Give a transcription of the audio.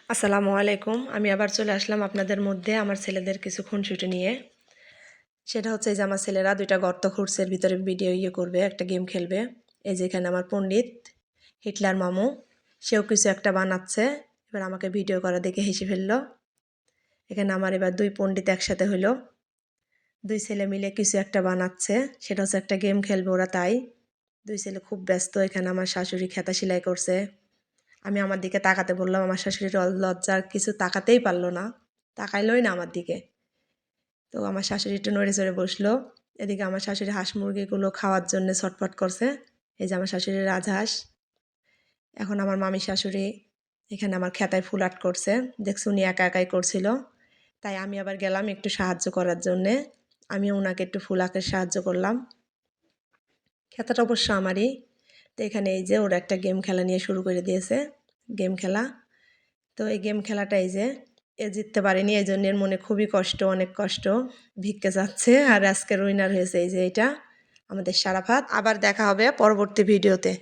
আসসালামু আলাইকুম। আমি আবার চলে আসলাম আপনাদের মধ্যে আমার ছেলেদের কিছু খুনসুটি নিয়ে। সেটা হচ্ছে এই যে আমার ছেলেরা ২টা গর্ত খুঁড়ছে, এর ভিতরে ভিডিও করবে, একটা গেম খেলবে। এই যে এখানে আমার পণ্ডিত, হিটলার মামু, সেও কিছু একটা বানাচ্ছে। এবার আমাকে ভিডিও করা দেখে হেসে ফেলল। এখানে আমার এবার ২ পণ্ডিত একসাথে হইলো। ২ ছেলে মিলে কিছু একটা বানাচ্ছে। সেটা হচ্ছে একটা গেম খেলবে ওরা তাই। ২ ছেলে খুব ব্যস্ত। এখানে আমার শাশুড়ি খেতা সেলাই করছে। আমি আমার দিকে তাকাতে বললাম, আমার শাশুড়ির লজ্জার কিছু তাকাতেই পারলো না, তাকাইলই না আমার দিকে। তো আমার শাশুড়ি একটু নড়ে চড়ে বসলো। এদিকে আমার শাশুড়ি হাঁস মুরগিগুলো খাওয়ার জন্য ছটফট করছে। এই যে আমার শাশুড়ির রাজহাঁস। এখন আমার মামি শাশুড়ি এখানে আমার খেতায় ফুল আর্ট করছে। দেখছি উনি একা একাই করছিল, তাই আমি আবার গেলাম একটু সাহায্য করার জন্যে। আমিও ওনাকে একটু ফুল আঁকের সাহায্য করলাম। খেতাটা অবশ্য আমারই। তো এখানে এই যে ওরা একটা গেম খেলা নিয়ে শুরু করে দিয়েছে, গেম খেলা। তো এই গেম খেলাটা এই যে জিততে পারেনি, এই জন্য এর মনে খুবই কষ্ট, অনেক কষ্ট, ভিক্ষে যাচ্ছে। আর আজকের উইনার হয়েছে এই যে এটা আমাদের সারাফাত। আবার দেখা হবে পরবর্তী ভিডিওতে।